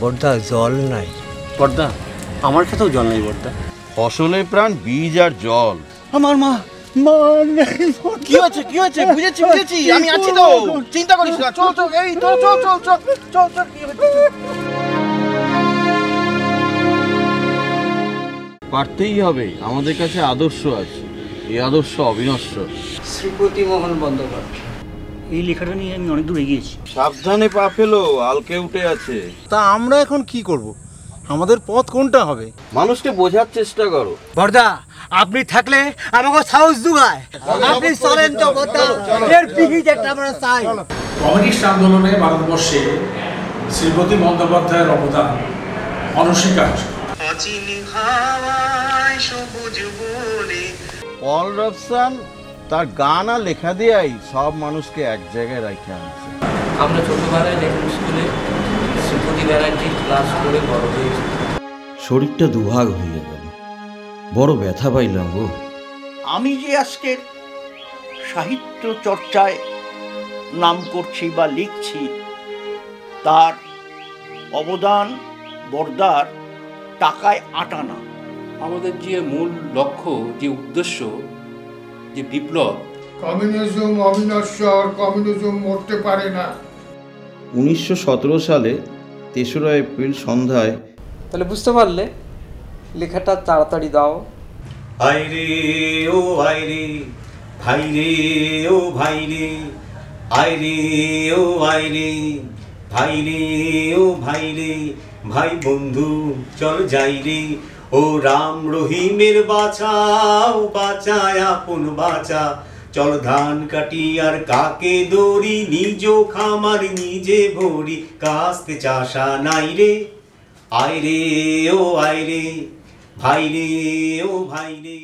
বর্দা জল নাই। বর্দা আমার ক্ষেতেও জল নেই বর্দা। ফসলের প্রাণ বীজ আর জল। আমার মা কি হচ্ছে কি হচ্ছে? বুঝেছি বুঝেছি, আমি আছি তো, চিন্তা করিস না। চল চল, এই চল চল চল চল চল চল। কি হচ্ছে? পারতেই হবে, আমাদের কাছে আদর্শ আছে, এই আদর্শ অবিনশ্বর। শ্রীপতি মোহন বন্দ্যোপাধ্যায়। এই লেখাটা নিয়ে আমি অনেক দূর এগিয়েছি। সাবধানে পা ফেলো, আলকে উঠে আছে। তা আমরা এখন কি করব? আমাদের পথ কোনটা হবে? মানুষকে বোঝার চেষ্টা করো। বর্দা আপনি থাকলে আমাকে সাহস দুগায়, আপনি চলেন তো বর্দা, এর পিহি একটা আমরা চাই। কমিউনিস্ট আন্দোলনে ভারতবর্ষে শ্রীপতি বন্দ্যোপাধ্যায়ের অবদান অনস্বীকার্য। পল রবসন তার গান আর লেখা দিয়েই সব মানুষকে এক জায়গায় রেখে আনছে। আমরা ছোটবেলায় দেখুন স্কুলে শ্রীপতি ব্যানার্জি ক্লাস করে বড় হয়েছি। শরীরটা দুভাগ হয়ে গেল, বড় ব্যথা পাইলাম গো। আমি যে আজকের সাহিত্য চর্চায় নাম করছি বা লিখছি, তার অবদান বর্দার টাকায় আটা না। আমাদের যে মূল লক্ষ্য, যে উদ্দেশ্য, যে বিপ্লব, কমিউনিজম অবিনশ্বর, কমিউনিজম মরতে পারে না। 1917 সালে 3রা এপ্রিল সন্ধ্যায়। তাহলে বুঝতে পারলে, লেখাটা তাড়াতাড়ি দাও। আইরে ও আইরে ভাই রে, ও ভাই রে, আইরে ও আইরে ভাই রে, ও ভাই রে, ভাই বন্ধু চল যাই রে। ও রাম রহিমের বাঁচাও, বাঁচায় আপন বাঁচা। চল ধান কাটি আর কাকে দড়ি, নিজ খামার নিজে ভরি, কাস্তে চাষা নাই রে। আইরে ও আইরে ভাই রে, ও ভাই রে।